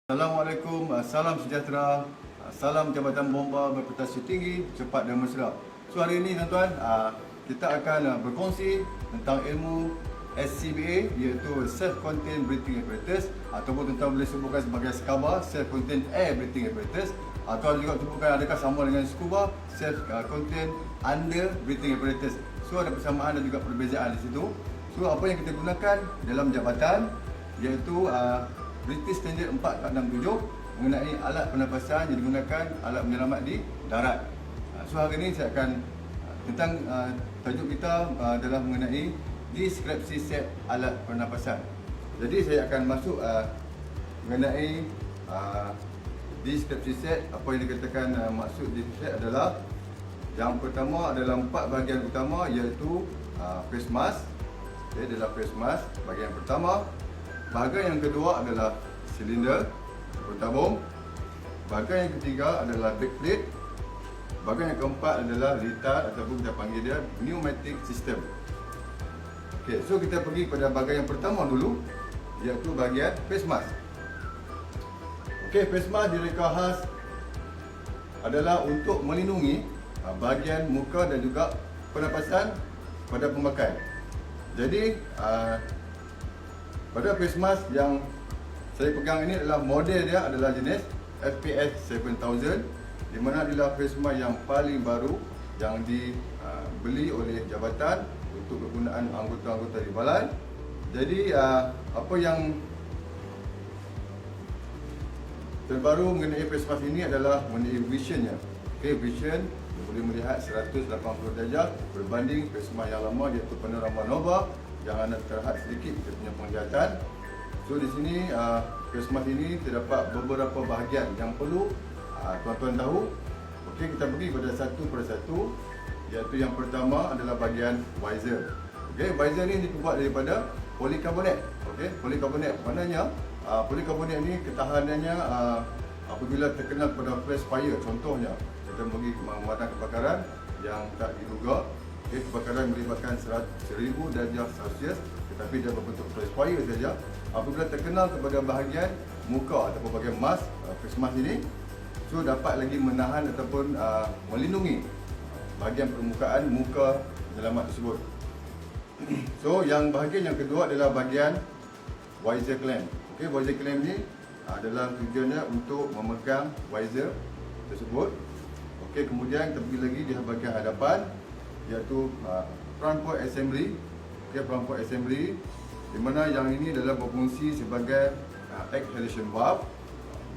Assalamualaikum, salam sejahtera, salam jabatan bomba berprestasi tinggi, cepat dan mesra. So hari ini tuan-tuan, kita akan berkongsi tentang ilmu SCBA, iaitu Self-Contained Breathing Apparatus, ataupun tuan-tuan boleh sebutkan sebagai SCABA, Self-Contained Air Breathing Apparatus, atau juga sebutkan adakah sama dengan SCUBA, Self-Contained Under Breathing Apparatus. So ada persamaan dan juga perbezaan di situ. So apa yang kita gunakan dalam jabatan iaitu British Standard 4467 mengenai alat pernafasan yang digunakan alat penyelamat di darat. So hari ini saya akan tentang tajuk kita adalah mengenai deskripsi set alat pernafasan. Jadi saya akan masuk mengenai deskripsi set. Apa yang dikatakan maksud deskripsi set adalah yang pertama adalah 4 bahagian utama iaitu face mask. Okay, adalah face mask bahagian pertama. Bahagian yang kedua adalah silinder tabung. Bahagian yang ketiga adalah backplate. Bahagian yang keempat adalah retard ataupun kita panggil dia pneumatic system. Okey, so kita pergi pada bahagian yang pertama dulu iaitu bahagian face mask. Okey, face mask direka khas adalah untuk melindungi bahagian muka dan juga pernafasan pada pemakai. Jadi pada face mask yang saya pegang ini adalah model dia adalah jenis FPS 7000, di mana adalah face mask yang paling baru yang dibeli oleh jabatan untuk kegunaan anggota-anggota di balan. Jadi apa yang terbaru mengenai face mask ini adalah mengenai visionnya. Okay, vision boleh melihat 180 darjah berbanding face mask yang lama iaitu panorama nova yang anda terhad sedikit kita punya penglihatan. So di sini face mask ini terdapat beberapa bahagian yang perlu tuan-tuan tahu. Okey, kita pergi pada satu persatu, iaitu yang pertama adalah bahagian visor. Okey, visor ini dibuat daripada polikarbonat. Okey, polikarbonat maknanya polikarbonat ini ketahanannya apabila terkena pada flash fire, contohnya kita pergi memadam kebakaran yang tak diduga. Okay, kebakaran melibatkan 1000 darjah Celsius, tetapi dia berbentuk flash fire saja. Apabila terkenal kepada bahagian muka ataupun bahagian mask, face mask ini, so dapat lagi menahan ataupun melindungi bahagian permukaan muka penyelamat tersebut. So yang bahagian yang kedua adalah bahagian visor clamp. Okay, visor clamp ni adalah tujuannya untuk memegang visor tersebut. Okay, kemudian kita pergi lagi di bahagian hadapan iaitu front point assembly. Okay, front point assembly di mana yang ini adalah berfungsi sebagai exhalation valve,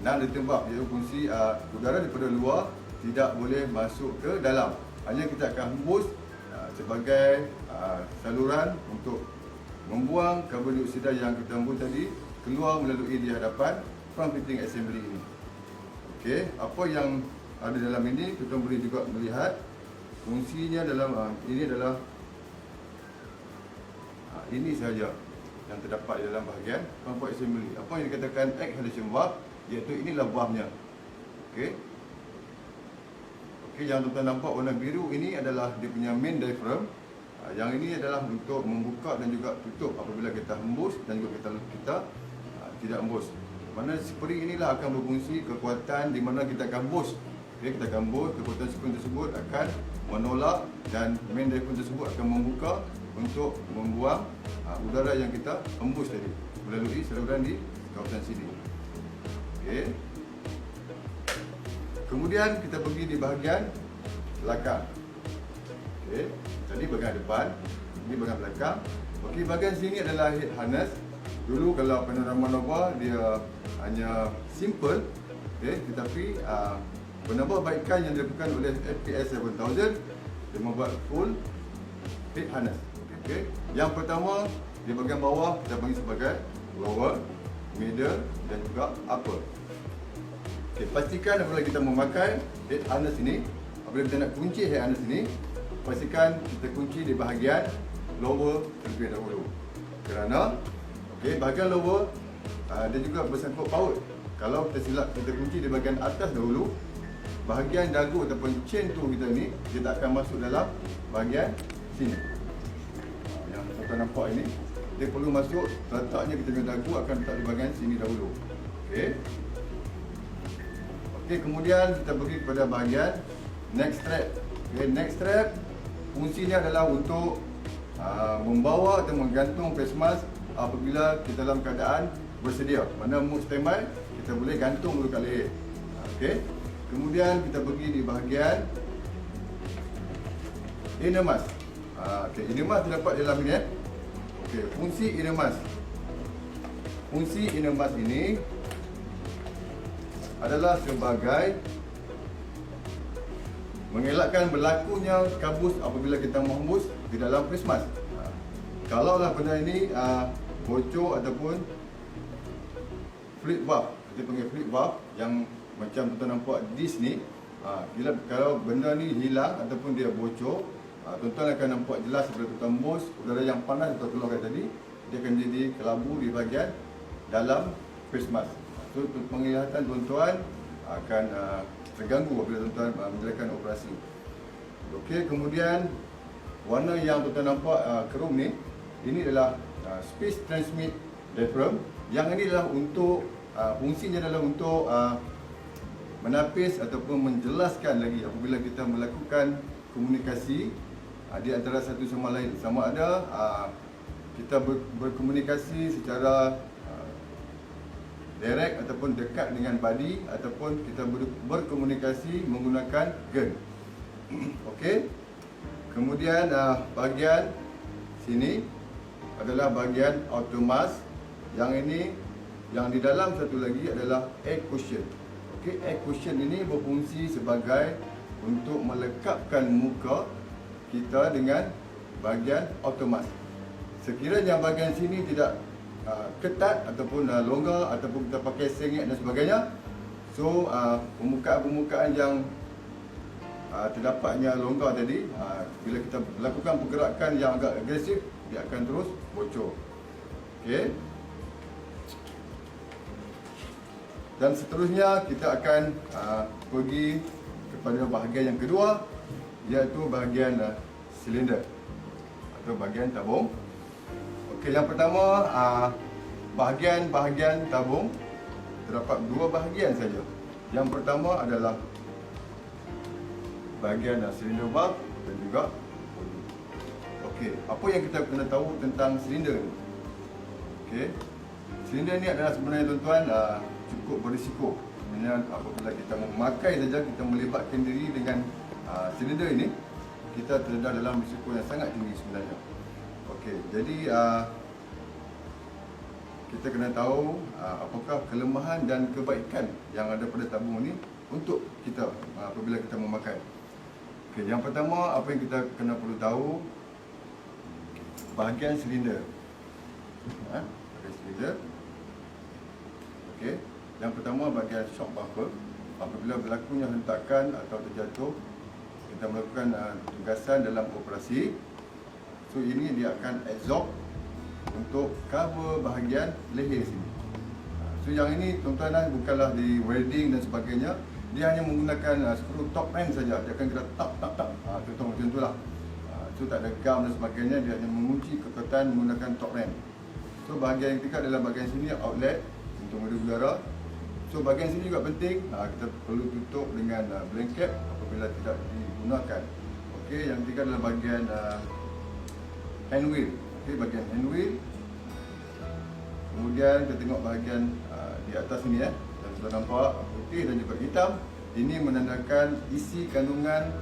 non-return valve, iaitu fungsi udara daripada luar tidak boleh masuk ke dalam, hanya kita akan hembus sebagai saluran untuk membuang karbon dioksida yang kita hembus tadi keluar melalui di hadapan front fitting assembly ini. Okey, apa yang ada dalam ini kita boleh juga melihat fungsinya dalam ini adalah ini sahaja yang terdapat di dalam bahagian front point assembly. Apa yang dikatakan exhalation valve, iaitu inilah valve-nya. Okey. Okey, yang tuan-tuan nampak warna biru ini adalah dia punya main diaphragm. Yang ini adalah untuk membuka dan juga tutup apabila kita hembus dan juga kita tidak hembus. Mana spring inilah akan berfungsi kekuatan di mana kita akan hembus. Okay, kita akan hembus, kekuatan spring tersebut akan menolak dan main diaphragm tersebut akan membuka untuk membuang udara yang kita hembus tadi melalui saluran di kawasan sini. Okey. Kemudian kita pergi di bahagian belakang. Okey, tadi bahagian depan, ini bahagian belakang. Okey, bahagian sini adalah head harness. Dulu kalau panorama nova dia hanya simple, okey, tetapi penambahbaikan yang dilakukan oleh FPS 7000 dia membuat full head harness. Okay. Yang pertama di bahagian bawah kita panggil sebagai lower, middle dan juga upper. Okay, pastikan apabila kita memakai head harness ini, apabila kita nak kunci head harness ini, pastikan kita kunci di bahagian lower terlebih dahulu. Kerana bahagian lower dia juga bersangkut paut. Kalau kita silap kita kunci di bahagian atas dahulu, bahagian dagu ataupun chain tu kita ni dia tak akan masuk dalam bahagian sini. Yang tuan nampak ini, dia perlu masuk, letaknya kita punya dagu akan letak di bahagian sini dahulu. Okey. Okey, kemudian kita pergi kepada bahagian neck strap. Okey, neck strap fungsinya adalah untuk membawa atau menggantung face mask apabila kita dalam keadaan bersedia. Mana mood standby, kita boleh gantung dulu kat leher. Okey. Kemudian kita pergi di bahagian inner mask. Okey, inner mask terdapat dalam ini. Okey, fungsi inner mask. Fungsi inner mask ini adalah sebagai mengelakkan berlakunya kabus apabila kita menghembus di dalam face mask. Kalaulah benda ini bocor ataupun flip valve, kita panggil flip valve yang macam tuan nampak di sini, kalau benda ni hilang ataupun dia bocor, tuan-tuan akan nampak jelas bila tuan tembus udara yang panas atau keluarkan tadi, dia akan jadi kelabu di bahagian dalam face mask. So penglihatan tuan-tuan akan terganggu apabila tuan-tuan menjalankan operasi. Okey, kemudian warna yang tuan-tuan nampak kerum ni, ini adalah space transmit diaphragm. Yang ini adalah untuk fungsinya adalah untuk menapis ataupun menjelaskan lagi apabila kita melakukan komunikasi di antara satu sama lain, sama ada kita berkomunikasi secara direct ataupun dekat dengan body, ataupun kita berkomunikasi menggunakan gun. Okey. Kemudian bahagian sini adalah bahagian outer mask. Yang ini, yang di dalam satu lagi adalah air cushion. Okey, air cushion ini berfungsi sebagai untuk melekapkan muka kita dengan bahagian outer mask. Sekiranya bahagian sini tidak ketat ataupun longgar ataupun kita pakai sengit dan sebagainya, so permukaan-permukaan yang terdapatnya longgar tadi, bila kita lakukan pergerakan yang agak agresif, dia akan terus bocor. Okey. Dan seterusnya kita akan pergi kepada bahagian yang kedua, iaitu bahagian silinder atau bahagian tabung. Okey, yang pertama, bahagian-bahagian tabung terdapat dua bahagian saja. Yang pertama adalah bahagian silinder valve dan juga bodi. Okey, apa yang kita kena tahu tentang silinder ni? Okey, silinder ni adalah sebenarnya tuan-tuan cukup berisiko. Sebenarnya apabila kita memakai saja, kita melibatkan diri dengan silinder ini, kita terdedah dalam risiko yang sangat tinggi sebenarnya. Okey, jadi kita kena tahu apakah kelemahan dan kebaikan yang ada pada tabung ini untuk kita apabila kita memakai. Okey, yang pertama, apa yang kita kena perlu tahu, bahagian silinder. Bahagian silinder. Okey, yang pertama bahagian shock buffer. Apabila berlakunya hentakan atau terjatuh, kita melakukan tugasan dalam operasi. So ini dia akan absorb untuk cover bahagian leher sini. So yang ini tuan-tuan bukanlah di welding dan sebagainya. Dia hanya menggunakan skru top end saja. Dia akan kena tap. Contoh macam itulah. So tak ada gam dan sebagainya. Dia hanya mengunci kekuatan menggunakan top end. So bahagian yang ketiga adalah bahagian sini outlet untuk menghirup udara. So bahagian sini juga penting. Kita perlu tutup dengan blanket apabila tidak digunakan. Okey, yang ketiga adalah bahagian hand wheel. Okey, bahagian hand wheel. Kemudian kita tengok bahagian di atas sini yang sudah nampak putih dan juga hitam. Ini menandakan isi kandungan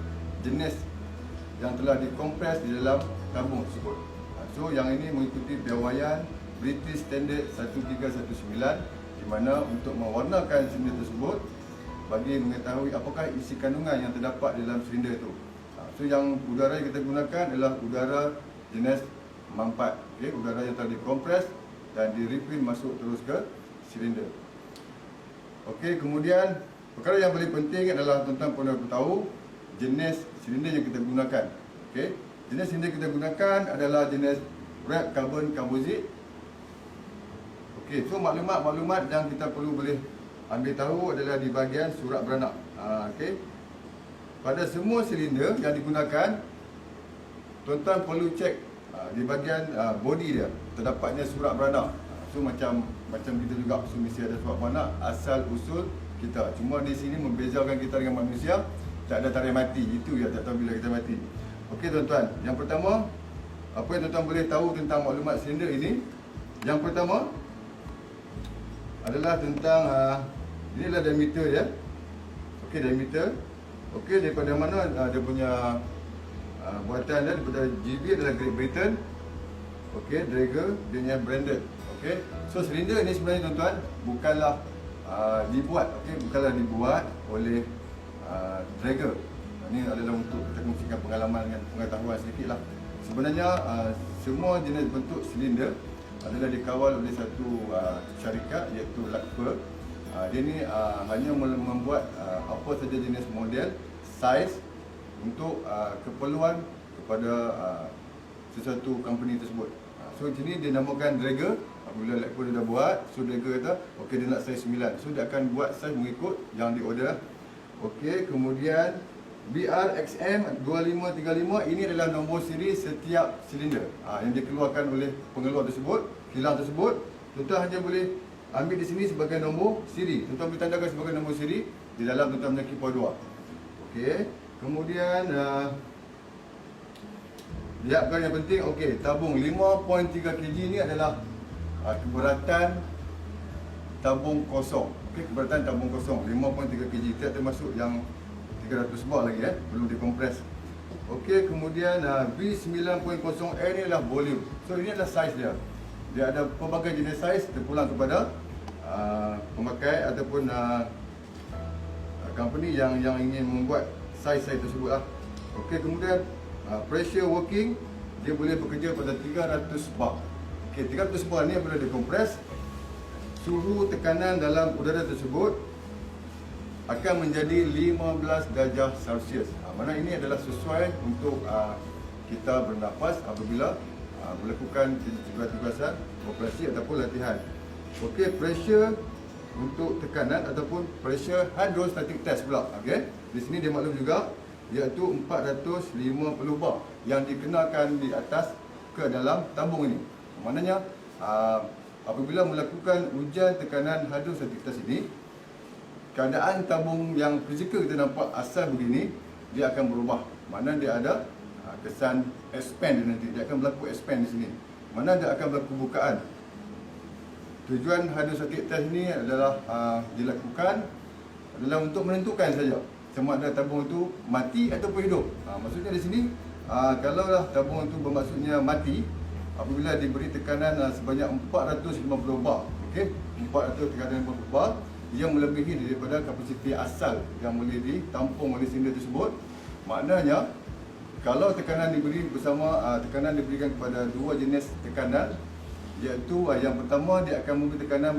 jenis yang telah dikompres di dalam tabung tersebut. So yang ini mengikuti piawaian British Standard 1319, di mana untuk mewarnakan silinder tersebut bagi mengetahui apakah isi kandungan yang terdapat dalam silinder itu. So yang udara yang kita gunakan adalah udara jenis mampat. Okay, udara yang telah dikompres dan di-refill masuk terus ke silinder. Okey, kemudian perkara yang paling penting adalah tuan-tuan perlu tahu jenis silinder yang kita gunakan. Okey, jenis silinder kita gunakan adalah jenis wrap carbon composite. Okey, so maklumat-maklumat yang kita perlu boleh ambil tahu adalah di bahagian surat beranak. Okey, pada semua silinder yang digunakan, tuan-tuan perlu cek di bahagian body dia terdapatnya surat beranak. So macam kita juga, so mesti ada surat beranak asal usul kita. Cuma di sini membezakan kita dengan manusia, tak ada tarikh mati. Itu ya, tak tahu bila kita mati. Okey tuan-tuan, yang pertama, apa yang tuan-tuan boleh tahu tentang maklumat silinder ini? Yang pertama adalah tentang ini adalah diameter ya. Okey, diameter. Okey, daripada mana dia punya buatan dia, daripada GB adalah Great Britain. Okey, Draeger dia punya branded. Okey. So silinder ini sebenarnya tuan-tuan bukanlah dibuat, okey, bukanlah dibuat oleh Draeger. Ini adalah untuk kita kongsikan pengalaman dan pengetahuan sedikit lah. Sebenarnya semua jenis bentuk silinder adalah dikawal oleh satu syarikat iaitu Lakper. Dia ni hanya membuat apa saja jenis model, saiz untuk keperluan kepada sesuatu company tersebut. So di sini dia namakan Draeger. Apabila Lakper dia dah buat, so Draeger kata okey dia nak saiz 9. So dia akan buat saiz mengikut yang di order. Okey, kemudian BRXM 2535 ini adalah nombor siri setiap silinder yang dikeluarkan oleh pengeluar tersebut, kilang tersebut. Tuan-tuan hanya boleh ambil di sini sebagai nombor siri. Tuan-tuan boleh tandakan sebagai nombor siri di dalam tuan-tuan punya keyboard 2. Okey, kemudian lihatkan yang penting, okey, tabung 5.3 kg ni adalah keberatan tabung kosong. Okey, keberatan tabung kosong 5.3 kg, tidak termasuk yang 300 bar lagi belum dikompres. Okey, kemudian B9.0N ni adalah volume. So ini adalah saiz dia. Dia ada pelbagai jenis saiz terpulang kepada pemakai ataupun company yang ingin membuat saiz-saiz tersebut lah. Okey, kemudian pressure working dia boleh bekerja pada 300 bar. Okey, 300 bar ni boleh dikompres. Suhu tekanan dalam udara tersebut akan menjadi 15 darjah Celsius. Mana ini adalah sesuai untuk kita bernafas apabila melakukan tugasan operasi ataupun latihan. Okey, pressure untuk tekanan ataupun pressure hydrostatic test pula. Okey, di sini dia maklum juga iaitu 450 bar yang dikenakan di atas ke dalam tabung ini. Maknanya apabila melakukan ujian tekanan hydrostatic test ini, keadaan tabung yang fizikal kita nampak asal begini, dia akan berubah. Mana dia ada kesan expand dia nanti, dia akan berlaku expand di sini. Mana dia akan berlaku bukaan. Tujuan hydrostatic test ini adalah dilakukan adalah untuk menentukan saja sama ada tabung itu mati ataupun hidup. Maksudnya di sini kalaulah tabung itu bermaksudnya mati apabila diberi tekanan sebanyak 450 bar. Okey, 450 bar yang melebihi daripada kapasiti asal yang boleh ditampung oleh silinder tersebut. Maknanya kalau tekanan diberi tekanan diberikan kepada dua jenis tekanan, iaitu yang pertama dia akan memberi tekanan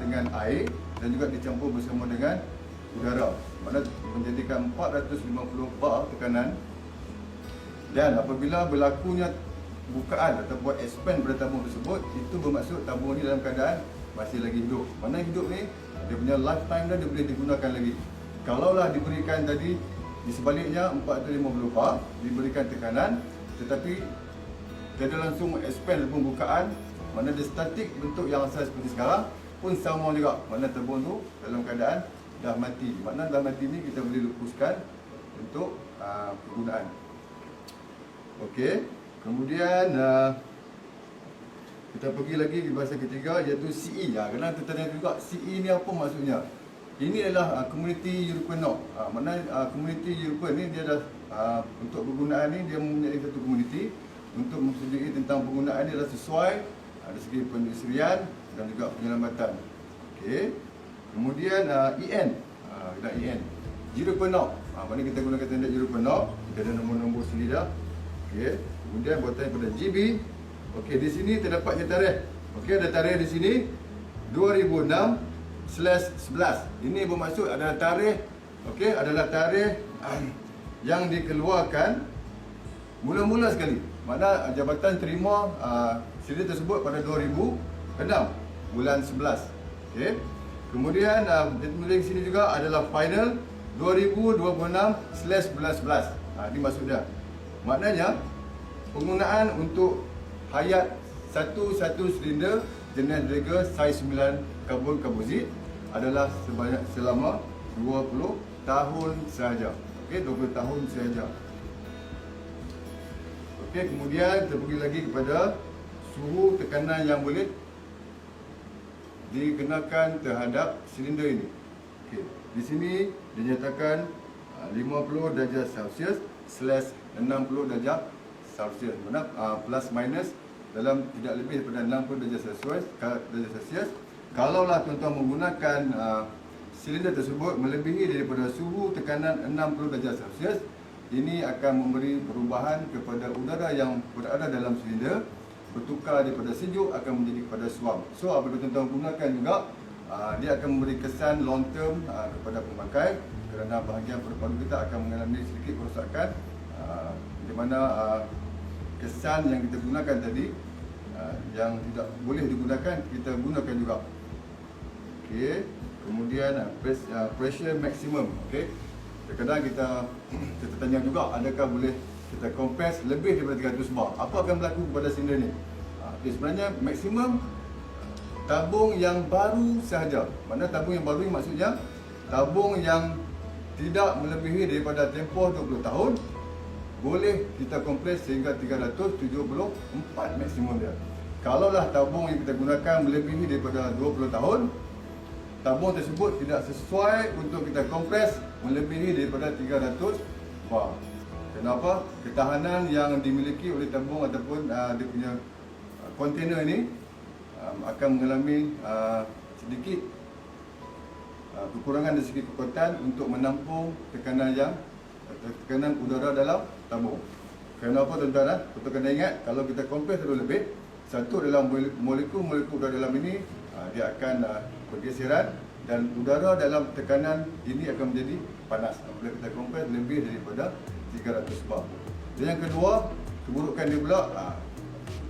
dengan air dan juga dicampur bersama dengan udara. Maknanya menjadikan 450 bar tekanan. Dan apabila berlakunya bukaan ataupun expand pada tabung tersebut, itu bermaksud tabung ini dalam keadaan masih lagi hidup. Mana hidup ni dia punya lifetime dia boleh digunakan lagi. Kalaulah diberikan tadi di sebaliknya 450 bar diberikan tekanan tetapi tiada langsung expand ataupun bukaan, mana dia statik bentuk yang asal seperti sekarang pun sama juga. Mana tabung tu dalam keadaan dah mati. Makna dah mati ni kita boleh lepaskan untuk penggunaan. Okey, kemudian kita pergi lagi ke bahasa ketiga iaitu CE. Kerana tertanya juga CE ni apa maksudnya? Ini adalah community European norm. Mana community European ni dia dah untuk penggunaan ni dia mempunyai satu community untuk menyetujui tentang penggunaan dia adalah sesuai dari segi perindustrian dan juga penyelamatan. Okey. Kemudian EN. Kita EN. European norm. Mana kita gunakan standard European norm, kita ada nombor-nombor sini dah. Okey. Kemudian buatan pada GB. Okey, di sini terdapat tarikh. Okey, ada tarikh di sini 2006/11. Ini bermaksud adalah tarikh, okey, adalah tarikh yang dikeluarkan mula-mula sekali. Makna jabatan terima silinder tersebut pada 2006 bulan 11. Okey. Kemudian di sini juga adalah final 2026/11. Ini maksud dia. Maknanya penggunaan untuk hayat satu silinder jenis Draeger saiz 9 karbon komposit adalah selama 20 tahun sahaja. Okey, 20 tahun sahaja. Okey, kemudian kita pergi lagi kepada suhu tekanan yang boleh dikenakan terhadap silinder ini. Okey, di sini dinyatakan 50 darjah Celsius / 60 darjah Celsius. Mana plus minus dalam tidak lebih daripada 60 darjah Celsius. Kalaulah tuan-tuan menggunakan silinder tersebut melebihi daripada suhu tekanan 60 darjah Celsius, ini akan memberi perubahan kepada udara yang berada dalam silinder, bertukar daripada sejuk akan menjadi kepada suam. So apabila tuan-tuan gunakan juga, dia akan memberi kesan long term kepada pemakai, kerana bahagian paru-paru kita akan mengalami sedikit kerosakan, di mana kesan yang kita gunakan tadi yang tidak boleh digunakan, kita gunakan juga. Okey, kemudian pressure maksimum. Okey, kadang-kadang kita tanya juga, adakah boleh kita kompres lebih daripada 300 bar? Apa akan berlaku kepada silinder ni? Okay, sebenarnya maksimum tabung yang baru sahaja. Mana tabung yang baru ni maksudnya tabung yang tidak melebihi daripada tempoh 20 tahun, boleh kita kompres sehingga 374 maksimum dia. Kalaulah tabung yang kita gunakan melebihi daripada 20 tahun, tabung tersebut tidak sesuai untuk kita kompres melebihi daripada 300 bar. Kenapa? Ketahanan yang dimiliki oleh tabung ataupun dia punya kontainer ini akan mengalami sedikit kekurangan dari segi kekuatan untuk menampung tekanan udara dalam tabung. Kenapa tuan-tuan? Tuan-tuan kena ingat, kalau kita kompres terlalu lebih, satu dalam molekul-molekul udara dalam ini dia akan bergeseran dan udara dalam tekanan ini akan menjadi panas apabila kita kompres lebih daripada 300 bar. Dan yang kedua, keburukan dia pula,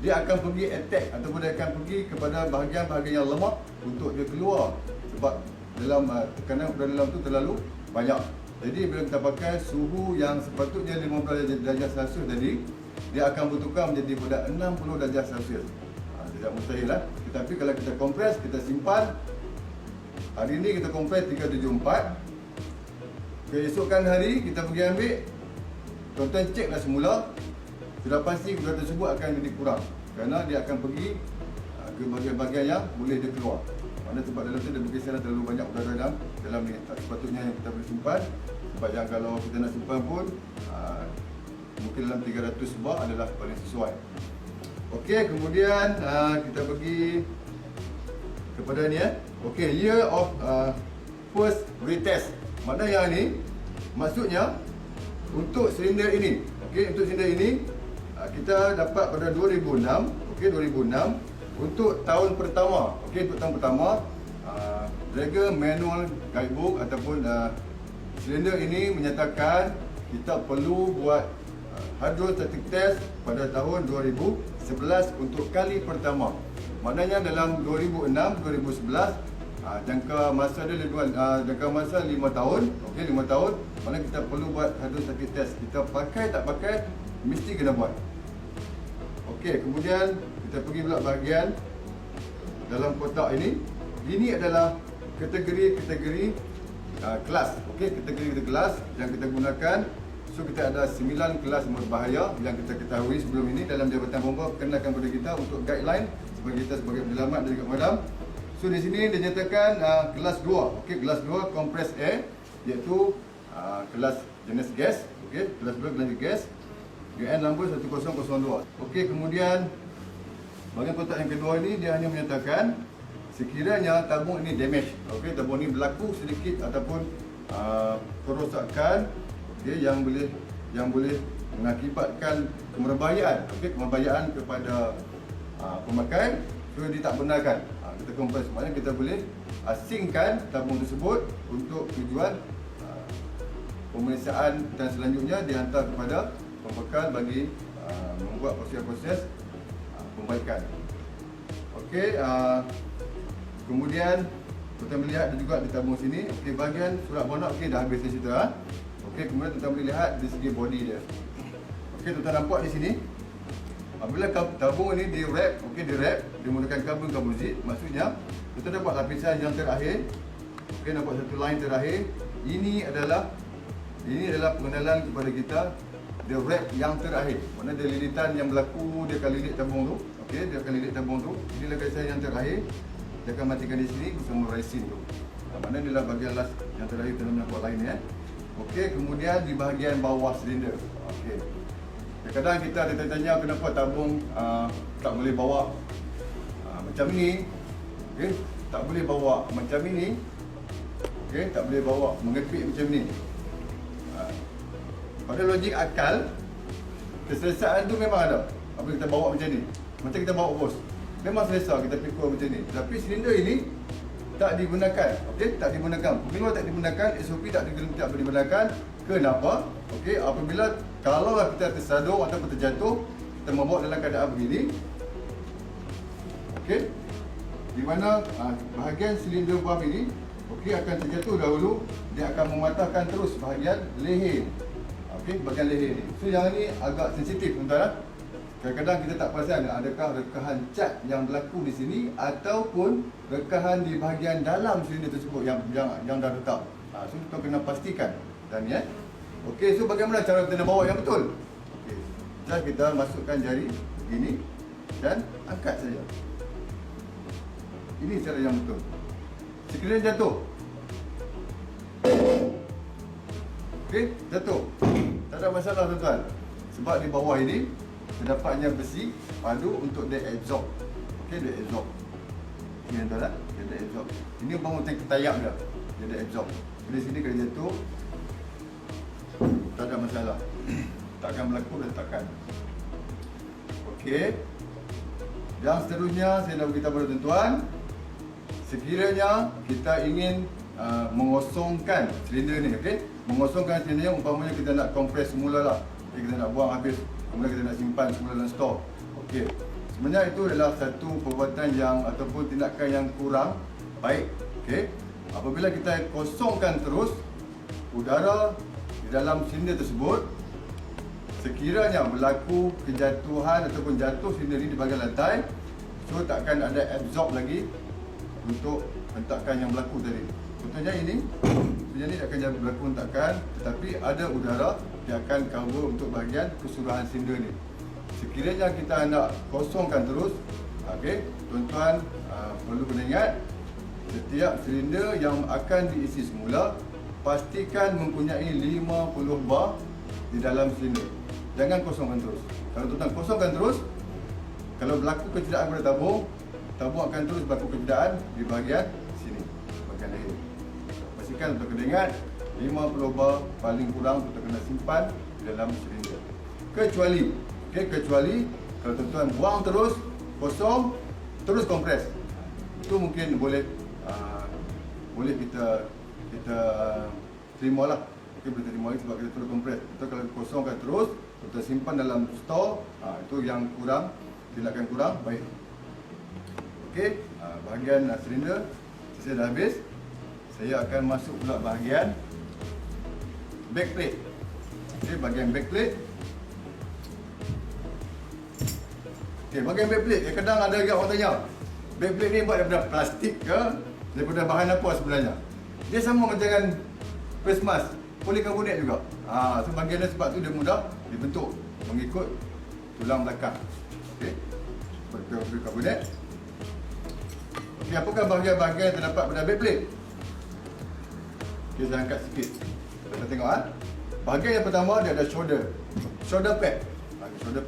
dia akan pergi attack ataupun dia akan pergi kepada bahagian-bahagian yang lemah untuk dia keluar, sebab dalam tekanan udara dalam tu terlalu banyak. Jadi bila kita pakai suhu yang sepatutnya 50 darjah Celsius tadi, dia akan bertukar menjadi pada 60 darjah Celsius. Tidak mustahil lah. Tetapi kalau kita kompres, kita simpan, hari ini kita kompres 374, keesokan hari kita pergi ambil, tuan-tuan ceklah semula, sudah pasti udara tersebut akan jadi kurang, kerana dia akan pergi ke bahagian-bahagian yang boleh dia keluar. Mana sebab dalam tu dia bergeseran terlalu banyak udara dalam ni. Tak sepatutnya yang kita boleh simpan, sebab yang kalau kita nak simpan pun mungkin dalam 300 bar adalah paling sesuai. Okey, kemudian kita pergi kepada ni Okey, year of first retest. Mana yang ni maksudnya untuk silinder ini. Okey, untuk silinder ini kita dapat pada 2006. Okey, 2006 untuk tahun pertama. Okey, untuk tahun pertama Draeger manual guidebook ataupun silinder ini menyatakan kita perlu buat hydrostatic test pada tahun 2011 untuk kali pertama. Maknanya dalam 2006, 2011 jangka masa dia jangka masa 5 tahun. Okey, 5 tahun. Mana kita perlu buat hydrostatic test. Kita pakai tak pakai mesti kena buat. Okey, kemudian kita pergi pula bahagian dalam kotak ini. Ini adalah kategori-kategori kelas. Okey, kategori kelas yang kita gunakan. So kita ada 9 kelas berbahaya yang kita ketahui sebelum ini dalam Jabatan Bomba kenakan kepada kita untuk guideline sebagai kita sebagai penyelamat dari kat madam. So di sini dinyatakan kelas 2. Okey, kelas 2 compressed air, iaitu kelas jenis gas. Okey, kelas 2 jenis gas. UN number 1002. Okey, kemudian bahagian kotak yang kedua ini dia hanya menyatakan sekiranya tabung ini damage. Okey, tabung ini berlaku sedikit ataupun kerosakan, okay, yang boleh mengakibatkan kemerbahayaan, okay, kemerbahayaan kepada pemakai, so dia tak benarkan kita kompres. Maknanya kita boleh asingkan tabung tersebut untuk tujuan pemeriksaan dan selanjutnya dihantar kepada pembekal bagi membuat proses-proses perbaikan. Okey, kemudian kita melihat juga di tabung sini, okey, bahagian surat bonok, okey, dah habis cerita. Okey, kemudian kita boleh lihat di segi body dia. Okey, tuan-tuan nampak di sini. Apabila tabung ini di wrap, okey, di wrap, dia menggunakan karbon komposit, maksudnya kita dapat lapisan yang terakhir Okey, nampak satu line terakhir. Ini adalah pengenalan kepada kita the wrap yang terakhir. Mana dia lilitan yang berlaku, dia akan lilit tabung tu. Okey, dia akan lilit tabung tu. Inilah kesan yang terakhir. Dia akan matikan di sini bersama resin tu. Mana inilah bahagian last yang terakhir kita nampak line ni. Okey, kemudian di bahagian bawah silinder. Okey. Kadang-kadang kita ada tanya kenapa tabung tak boleh bawa macam ni. Okey, tak boleh bawa macam ini. Okey, tak boleh bawa mengepit macam ni. Pada logik akal, keselesaan tu memang ada. Apa kita bawa macam ni. Macam kita bawa bos. Memang selesa kita pikul macam ni. Tapi silinder ini tak digunakan. Okey, tak digunakan. Bila tak digunakan, SOP tak digunakan. Kenapa? Okey, apabila kalau kita tersaduk atau terjatuh, kita membawa dalam keadaan begini. Okey. Di mana bahagian silinder valve ini akan terjatuh dahulu, dia akan mematahkan terus bahagian leher. Okey, bahagian leher ni. So yang ni agak sensitif tuan-tuan. Kadang-kadang kita tak perasan adakah rekahan cat yang berlaku di sini ataupun rekahan di bahagian dalam silinder tersebut yang dah tetap. So kita kena pastikan dan ya. Okey, so bagaimana cara kita nak bawa yang betul? Okey. Just kita masukkan jari begini dan angkat saja. Ini cara yang betul. Sekiranya jatuh. Okey, jatuh. Tak ada masalah tuan-tuan. Sebab di bawah ini terdapatnya besi padu untuk dia absorb. Okey, dia absorb. Ini tuan-tuan, dia absorb. Ini bangun tank ketayap dia. Dia absorb. Di sini kalau jatuh tak ada masalah. Takkan berlaku retakan. Okey. Yang seterusnya saya nak beritahu kepada tuan-tuan, sekiranya kita ingin mengosongkan silinder ni, okey? Mengosongkan silinder ni umpamanya kita nak kompres semula lah. Okay, kita nak buang habis, kemudian kita nak simpan semula dalam stor. Okey. Sebenarnya itu adalah satu perbuatan yang ataupun tindakan yang kurang baik. Okey. Apabila kita kosongkan terus udara di dalam silinder tersebut, sekiranya berlaku kejatuhan ataupun jatuh silinder ini di bahagian lantai, so takkan ada absorb lagi untuk hentakan yang berlaku tadi. Contohnya ini akan berlaku hentakan, tetapi ada udara yang akan cover untuk bahagian keseluruhan silinder ni. Sekiranya kita nak kosongkan terus, okey, tuan-tuan perlu kena ingat, setiap silinder yang akan diisi semula pastikan mempunyai 50 bar di dalam silinder. Jangan kosongkan terus. Kalau tuan-tuan kosongkan terus, kalau berlaku kecederaan pada tabung akan terus berlaku kecederaan di bahagian sini, bahagian leher. Pastikan tuan kena ingat 50 bar paling kurang tuan kena simpan di dalam silinder. Kecuali kalau tuan-tuan buang terus, kosong, terus kompres. Itu mungkin boleh kita terima lah. Okey, boleh terima lagi sebab kita terus kompres. Kita kalau kosongkan terus, kita simpan dalam store, itu yang kurang, tindakan kurang baik. Okey, bahagian silinder saya dah habis. Saya akan masuk pula bahagian backplate. Okey, bahagian backplate. Okey, bahagian backplate. Kadang ada juga orang tanya, backplate ni buat daripada plastik ke? Daripada bahan apa sebenarnya? Dia sama macam dengan face mask, polikarbonat juga. So bahagian dia sebab tu dia mudah dibentuk mengikut tulang belakang. Okey, polikarbonat. Okey, apakah bahagian-bahagian yang terdapat pada backplate? Okey, saya angkat sikit. Kita tengok bahagian yang pertama dia ada shoulder pad. Shoulder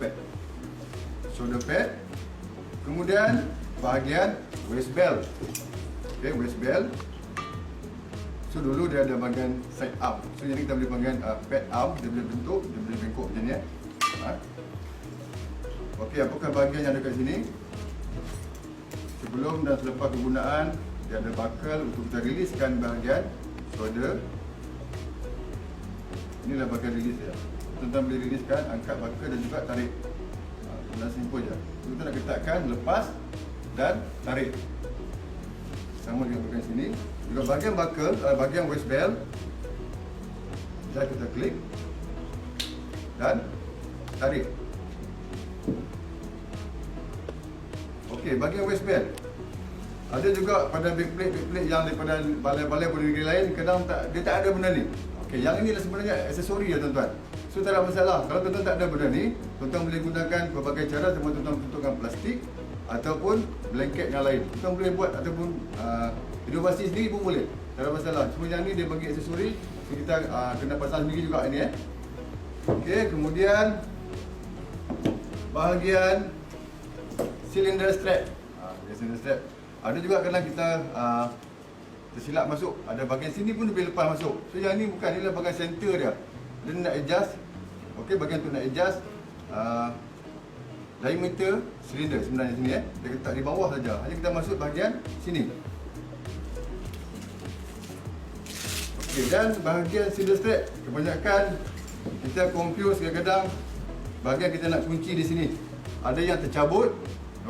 pad. Kemudian bahagian waist belt. Okey, waist belt. So dulu dia ada bahagian side arm. So jadi kita boleh bahagian pad arm, dia boleh bentuk, dia boleh bengkok macam ni. Okey, apakah bahagian yang ada kat sini? Sebelum dan selepas penggunaan, dia ada buckle untuk kita riliskan bahagian shoulder. Inilah bahagian rilis dia. Tuan-tuan boleh riliskan, angkat buckle dan juga tarik. Dah simple je. Kita nak ketatkan, lepas dan tarik. Sama dengan bahagian sini. Juga bahagian buckle, bahagian waist belt, dan kita klik dan tarik. Okey, bahagian waist belt. Ada juga pada backplate yang daripada balai-balai pada negeri lain, kadang dia tak ada benda ni. Okey, yang ini sebenarnya aksesori ya tuan-tuan. So tak ada masalah. Kalau tuan-tuan tak ada benda ni, tuan-tuan boleh gunakan berbagai cara, tuan-tuan bentukkan plastik ataupun blanket yang lain. Tuan boleh buat ataupun inovasi sendiri pun boleh. Tak ada masalah. Cuma yang ni dia bagi aksesori, so kita kena pasang sendiri juga ini Okey, kemudian bahagian cylinder strap. Cylinder strap. Ada juga kadang kita tersilap masuk, ada bahagian sini pun boleh lepas masuk. So yang ni bukan, ni lah bahagian center dia. Dia nak adjust. Okey, bahagian tu nak adjust diameter silinder sebenarnya sini Dia letak di bawah saja. Hanya kita masuk bahagian sini. Okey, dan bahagian cylinder strap kebanyakan kita confuse kadang-kadang bahagian kita nak kunci di sini. Ada yang tercabut.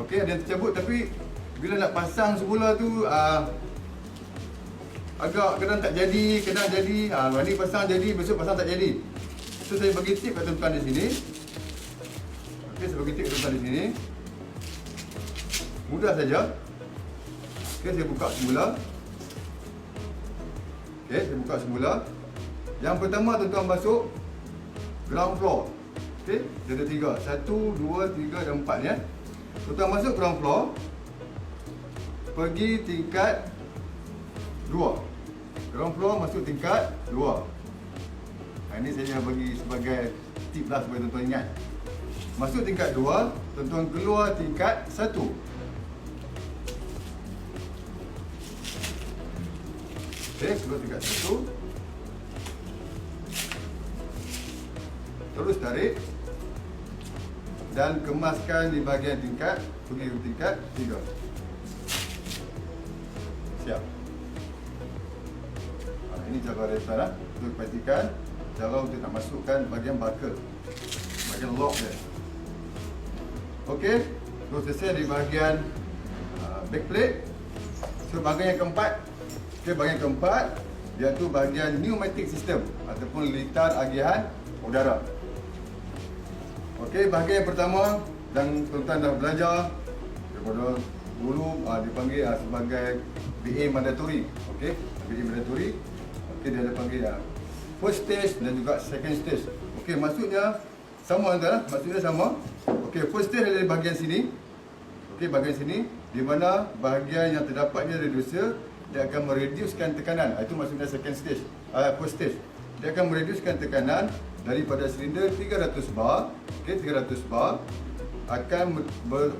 Okey, ada yang tercabut tapi bila nak pasang semula tu agak kadang tak jadi, kadang jadi. Hari ni pasang jadi, besok pasang tak jadi. So saya bagi tip kat tuan-tuan di sini. Okey, saya bagi tip kat tuan-tuan di sini. Mudah saja. Okey, saya buka semula. Okey, saya buka semula. Yang pertama tuan-tuan masuk ground floor. Okey, dia ada 3. 1, 2, 3 dan 4 ya. Tuan-tuan masuk ground floor. Pergi tingkat 2. Ground floor masuk tingkat 2. Ini saya bagi sebagai tip lah supaya tuan-tuan ingat. Masuk tingkat 2, tuan-tuan keluar tingkat 1. Okey, keluar tingkat 1. Terus tarik dan kemaskan di bahagian tingkat, pergi ke tingkat 3. Siap. Ini cara repair lah. Untuk pastikan cara untuk nak masukkan bahagian buckle, bahagian lock dia. Okey, terus selesai di bahagian backplate. So bahagian yang keempat, okey, bahagian keempat iaitu bahagian pneumatic system ataupun litar agihan udara. Okey, bahagian yang pertama dan tuan-tuan dah belajar daripada dulu dipanggil sebagai BA mandatory. Okey, BA mandatory. Okey, dia ada panggil first stage dan juga second stage. Okey, maksudnya sama tuan-tuan, maksudnya sama. Okey, first stage adalah bahagian sini. Okey, bahagian sini di mana bahagian yang terdapatnya reducer dia akan mereducekan tekanan. Itu maksudnya second stage. First stage. Dia akan mereducekan tekanan daripada silinder 300 bar, okey, 300 bar akan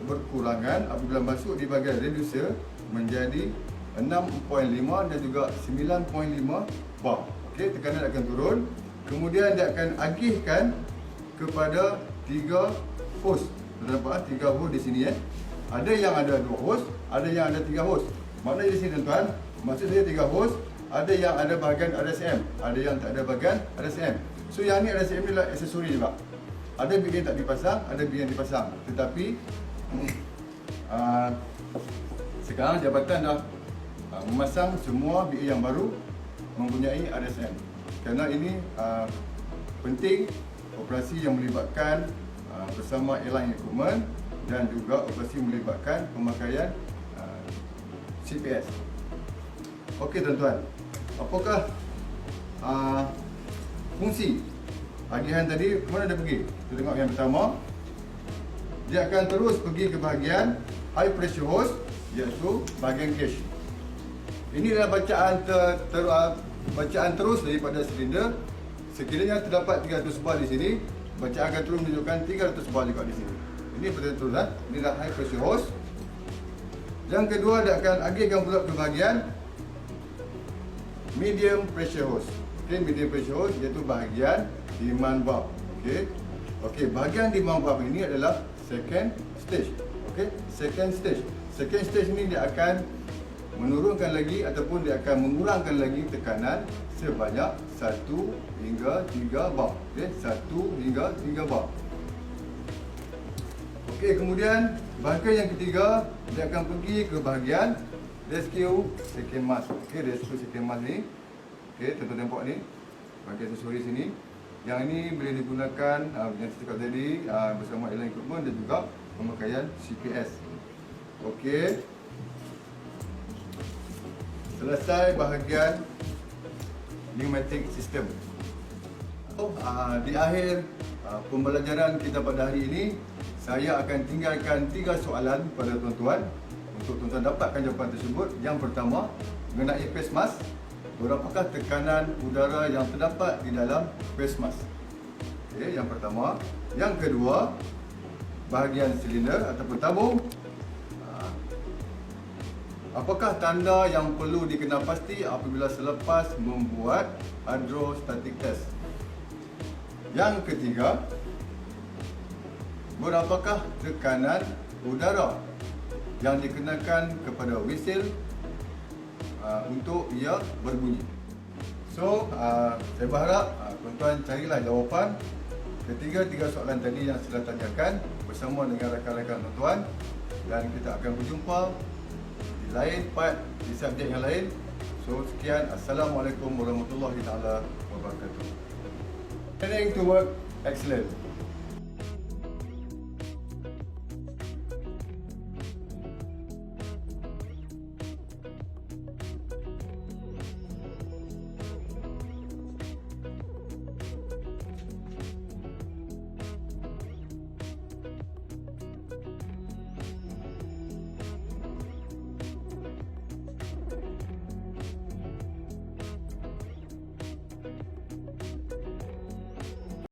berkurangan apabila masuk di bahagian reducer menjadi 6.5 dan juga 9.5 bar. Okey, tekanan akan turun. Kemudian dia akan agihkan kepada 3 hose. Tuan nampak 3 hose di sini Ada yang ada 2 hose, ada yang ada 3 hose. Maknanya di sini tuan-tuan, maksud saya 3 hose, ada yang ada bahagian RSM, ada yang tak ada bahagian RSM. So yang ni RSM ni adalah aksesori juga. Ada big yang tak dipasang, ada big yang dipasang. Tetapi sekarang jabatan dah memasang semua BA yang baru mempunyai RSM. Kerana ini penting operasi yang melibatkan bersama airline equipment dan juga operasi melibatkan pemakaian CPS. Okey tuan-tuan, apakah fungsi agihan tadi? Kemana dia pergi? Kita tengok yang pertama. Dia akan terus pergi ke bahagian high pressure hose, iaitu bahagian gauge. Ini adalah bacaan terus daripada silinder. Sekiranya terdapat 300 bar di sini, bacaan akan terus menunjukkan 300 bar juga di sini. Ini betul-betul ini adalah high pressure hose. Yang kedua, dia akan agihkan pula ke bahagian medium pressure hose. Okey, medium pressure hose iaitu bahagian demand valve. Okey, bahagian demand valve ini adalah second stage. Okey, second stage. Second stage ni dia akan menurunkan lagi ataupun dia akan mengurangkan lagi tekanan sebanyak 1 hingga 3 bar. Okey, 1 hingga 3 bar. Okey, kemudian bahagian yang ketiga, dia akan pergi ke bahagian rescue second mask. Okey, rescue second mask ni. Okey, tuan-tuan nampak ni. Bahagian aksesori sini. Yang ini boleh digunakan yang saya cakap tadi bersama airline equipment dan juga pemakaian CPS. Okey. selesai bahagian pneumatic system. Di akhir pembelajaran kita pada hari ini, saya akan tinggalkan 3 soalan pada tuan-tuan untuk tuan-tuan dapatkan jawapan tersebut. Yang pertama, mengenai face mask. Berapakah tekanan udara yang terdapat di dalam face mask? Okey, yang pertama. Yang kedua, bahagian silinder ataupun tabung. Apakah tanda yang perlu dikenal pasti apabila selepas membuat hydrostatic test? Yang ketiga, berapakah tekanan udara yang dikenakan kepada whistle untuk ia berbunyi? So, saya berharap tuan-tuan carilah jawapan ketiga soalan tadi yang saya tanyakan bersama dengan rakan-rakan tuan-tuan, dan kita akan berjumpa di lain part di subjek yang lain. So, sekian. Assalamualaikum warahmatullahi taala wabarakatuh. Training to work excellent.